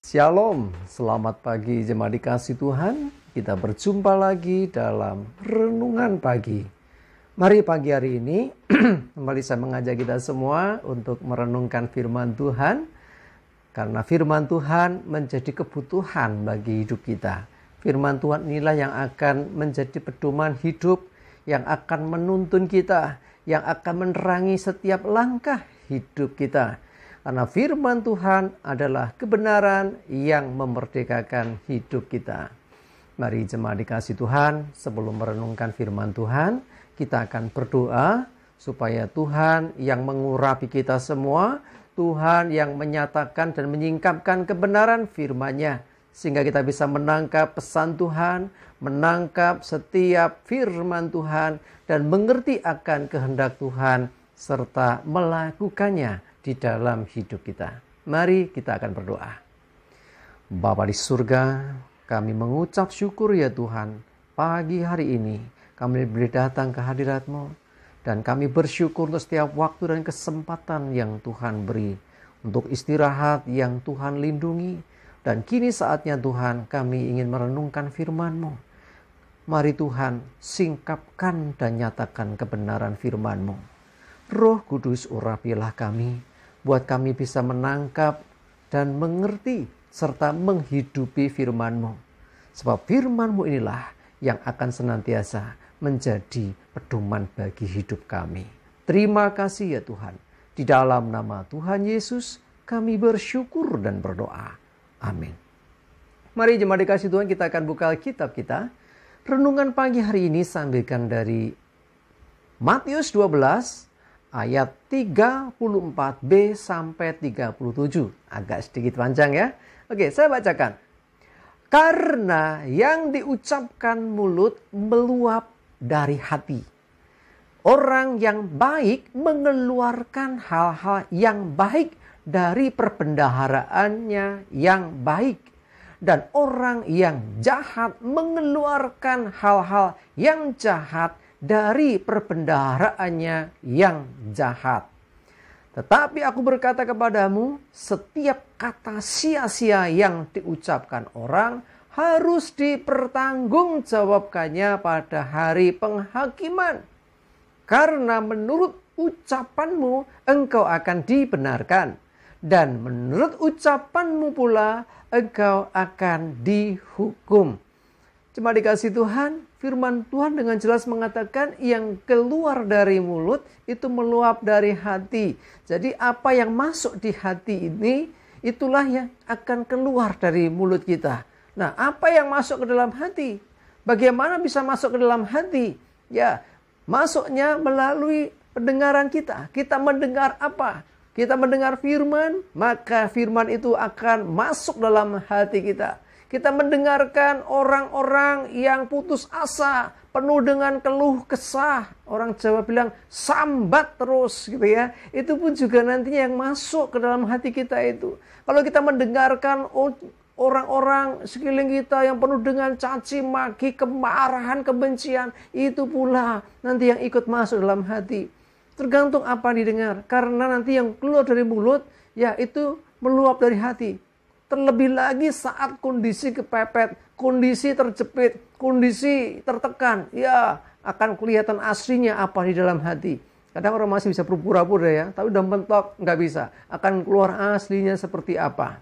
Shalom, selamat pagi jemaat dikasih Tuhan. Kita berjumpa lagi dalam renungan pagi. Mari pagi hari ini kembali saya mengajak kita semua untuk merenungkan firman Tuhan. Karena firman Tuhan menjadi kebutuhan bagi hidup kita. Firman Tuhan inilah yang akan menjadi pedoman hidup, yang akan menuntun kita, yang akan menerangi setiap langkah hidup kita. Karena firman Tuhan adalah kebenaran yang memerdekakan hidup kita. Mari jemaat dikasih Tuhan, sebelum merenungkan firman Tuhan, kita akan berdoa supaya Tuhan yang mengurapi kita semua, Tuhan yang menyatakan dan menyingkapkan kebenaran firman-Nya, sehingga kita bisa menangkap pesan Tuhan, menangkap setiap firman Tuhan, dan mengerti akan kehendak Tuhan, serta melakukannya di dalam hidup kita. Mari kita akan berdoa. Bapa di surga, kami mengucap syukur ya Tuhan, pagi hari ini kami boleh datang ke hadirat-Mu, dan kami bersyukur untuk setiap waktu dan kesempatan yang Tuhan beri, untuk istirahat yang Tuhan lindungi, dan kini saatnya Tuhan kami ingin merenungkan firman-Mu. Mari Tuhan, singkapkan dan nyatakan kebenaran firman-Mu. Roh Kudus urapilah kami, buat kami bisa menangkap dan mengerti serta menghidupi firman-Mu. Sebab firman-Mu inilah yang akan senantiasa menjadi pedoman bagi hidup kami. Terima kasih ya Tuhan. Di dalam nama Tuhan Yesus kami bersyukur dan berdoa. Amin. Mari jemaat dikasih Tuhan, kita akan buka kitab kita. Renungan pagi hari ini saya ambilkan dari Matius 12 ayat 34b sampai 37. Agak sedikit panjang ya. Oke, saya bacakan. Karena yang diucapkan mulut meluap dari hati. Orang yang baik mengeluarkan hal-hal yang baik dari perbendaharaannya yang baik. Dan orang yang jahat mengeluarkan hal-hal yang jahat dari perbendaharaannya yang jahat. Tetapi aku berkata kepadamu, setiap kata sia-sia yang diucapkan orang harus dipertanggungjawabkannya pada hari penghakiman. Karena menurut ucapanmu engkau akan dibenarkan, dan menurut ucapanmu pula engkau akan dihukum. Cuma dikasih Tuhan, firman Tuhan dengan jelas mengatakan yang keluar dari mulut itu meluap dari hati. Jadi apa yang masuk di hati ini, itulah yang akan keluar dari mulut kita. Nah, apa yang masuk ke dalam hati? Bagaimana bisa masuk ke dalam hati? Ya, masuknya melalui pendengaran kita. Kita mendengar apa? Kita mendengar firman, maka firman itu akan masuk dalam hati kita. Kita mendengarkan orang-orang yang putus asa, penuh dengan keluh kesah. Orang Jawa bilang sambat terus gitu ya. Itu pun juga nantinya yang masuk ke dalam hati kita itu. Kalau kita mendengarkan orang-orang sekeliling kita yang penuh dengan caci maki, kemarahan, kebencian, itu pula nanti yang ikut masuk dalam hati. Tergantung apa didengar. Karena nanti yang keluar dari mulut, ya itu meluap dari hati. Terlebih lagi saat kondisi kepepet, kondisi terjepit, kondisi tertekan, ya akan kelihatan aslinya apa di dalam hati. Kadang orang masih bisa pura-pura ya, tapi udah mentok nggak bisa. Akan keluar aslinya seperti apa.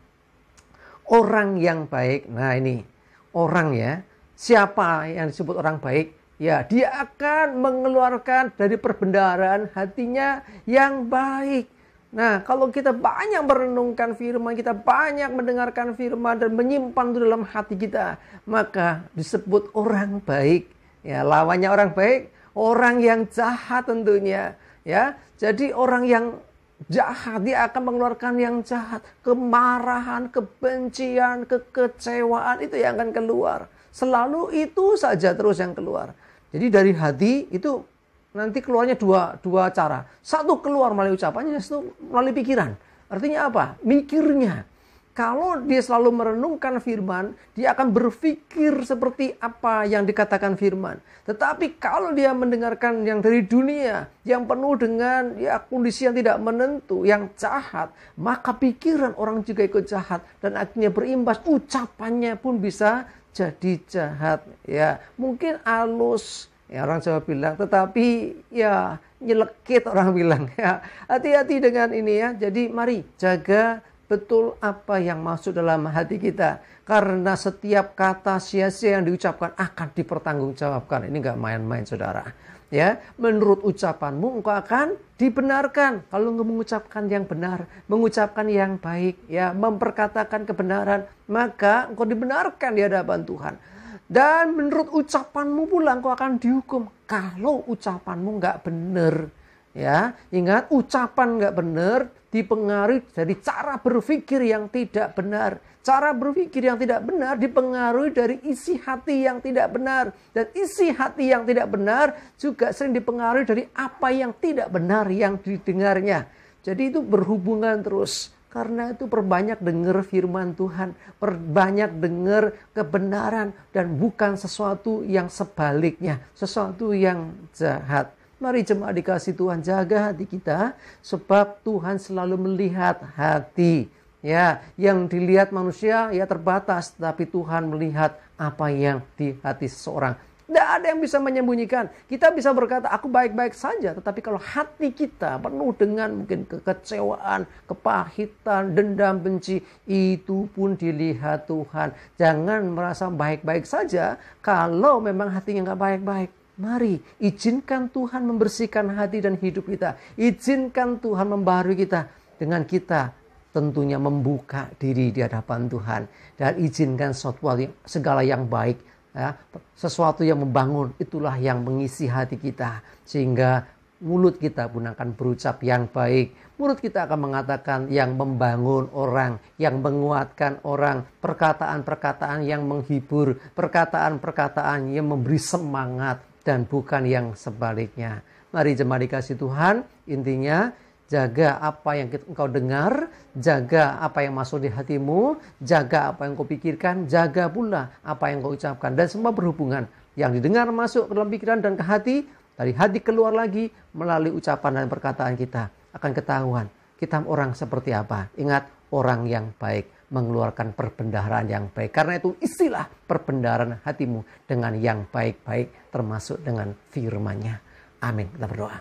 Orang yang baik, nah ini orang ya, siapa yang disebut orang baik? Ya, dia akan mengeluarkan dari perbendaharaan hatinya yang baik. Nah, kalau kita banyak merenungkan firman, kita banyak mendengarkan firman dan menyimpan itu dalam hati kita, maka disebut orang baik. Ya, lawannya orang baik, orang yang jahat tentunya. Ya, jadi orang yang jahat, dia akan mengeluarkan yang jahat. Kemarahan, kebencian, kekecewaan, itu yang akan keluar. Selalu itu saja terus yang keluar. Jadi dari hati itu nanti keluarnya dua cara. Satu keluar melalui ucapannya, satu melalui pikiran. Artinya apa? Mikirnya. kalau dia selalu merenungkan firman, dia akan berpikir seperti apa yang dikatakan firman. Tetapi kalau dia mendengarkan yang dari dunia, yang penuh dengan kondisi yang tidak menentu, yang jahat, maka pikiran orang juga ikut jahat dan akhirnya berimbas, ucapannya pun bisa jadi jahat. Ya, mungkin halus, orang Jawa bilang, tetapi nyelekit orang bilang. Ya, hati-hati dengan ini ya. Jadi mari jaga betul apa yang masuk dalam hati kita. Karena setiap kata sia-sia yang diucapkan akan dipertanggungjawabkan. Ini gak main-main saudara. Ya, menurut ucapanmu engkau akan dibenarkan. Kalau engkau mengucapkan yang benar, mengucapkan yang baik, ya, memperkatakan kebenaran, maka engkau dibenarkan di hadapan Tuhan. Dan menurut ucapanmu pula engkau akan dihukum. Kalau ucapanmu gak benar. Ya, ingat ucapan gak benar dipengaruhi dari cara berpikir yang tidak benar. Cara berpikir yang tidak benar dipengaruhi dari isi hati yang tidak benar. Dan isi hati yang tidak benar juga sering dipengaruhi dari apa yang tidak benar yang didengarnya. Jadi itu berhubungan terus. Karena itu perbanyak dengar firman Tuhan. Perbanyak dengar kebenaran. Dan bukan sesuatu yang sebaliknya. Sesuatu yang jahat. Mari jemaat dikasih Tuhan, jaga hati kita, sebab Tuhan selalu melihat hati. Ya, yang dilihat manusia ya terbatas, tapi Tuhan melihat apa yang di hati seseorang. Tidak ada yang bisa menyembunyikan. Kita bisa berkata, aku baik-baik saja, tetapi kalau hati kita penuh dengan mungkin kekecewaan, kepahitan, dendam, benci, itu pun dilihat Tuhan. Jangan merasa baik-baik saja kalau memang hatinya nggak baik-baik. Mari izinkan Tuhan membersihkan hati dan hidup kita. Izinkan Tuhan membaharui kita. Dengan kita tentunya membuka diri di hadapan Tuhan. Dan izinkan segala yang baik. Ya, sesuatu yang membangun, itulah yang mengisi hati kita. Sehingga mulut kita pun akan berucap yang baik. Mulut kita akan mengatakan yang membangun orang, yang menguatkan orang. Perkataan-perkataan yang menghibur. Perkataan-perkataan yang memberi semangat. Dan bukan yang sebaliknya. Mari jemaat dikasih Tuhan, intinya jaga apa yang engkau dengar, jaga apa yang masuk di hatimu, jaga apa yang kau pikirkan, jaga pula apa yang kau ucapkan. Dan semua berhubungan. Yang didengar masuk ke dalam pikiran dan ke hati, dari hati keluar lagi melalui ucapan dan perkataan kita. Akan ketahuan kita orang seperti apa. Ingat, orang yang baik mengeluarkan perbendaharaan yang baik. Karena itu isilah perbendaharaan hatimu dengan yang baik-baik, termasuk dengan firman-Nya. Amin. Kita berdoa.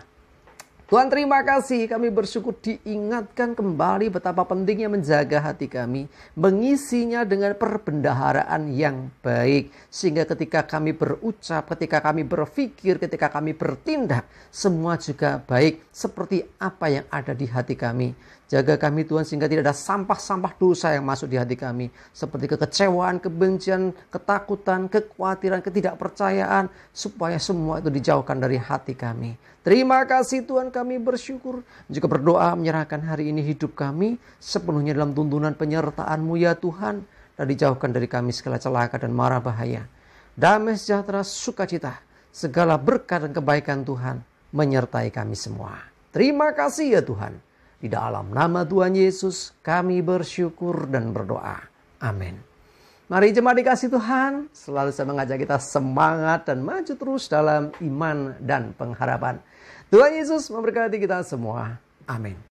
Tuhan, terima kasih, kami bersyukur diingatkan kembali betapa pentingnya menjaga hati kami, mengisinya dengan perbendaharaan yang baik, sehingga ketika kami berucap, ketika kami berpikir, ketika kami bertindak, semua juga baik seperti apa yang ada di hati kami. Jaga kami Tuhan sehingga tidak ada sampah-sampah dosa yang masuk di hati kami. Seperti kekecewaan, kebencian, ketakutan, kekhawatiran, ketidakpercayaan. Supaya semua itu dijauhkan dari hati kami. Terima kasih Tuhan, kami bersyukur. Juga berdoa menyerahkan hari ini hidup kami sepenuhnya dalam tuntunan penyertaan-Mu ya Tuhan. Dan dijauhkan dari kami segala celaka dan mara bahaya. Damai sejahtera, sukacita, segala berkat dan kebaikan Tuhan menyertai kami semua. Terima kasih ya Tuhan. Di dalam nama Tuhan Yesus kami bersyukur dan berdoa. Amin. Mari jemaat dikasih Tuhan, selalu saya mengajak kita semangat dan maju terus dalam iman dan pengharapan. Tuhan Yesus memberkati kita semua. Amin.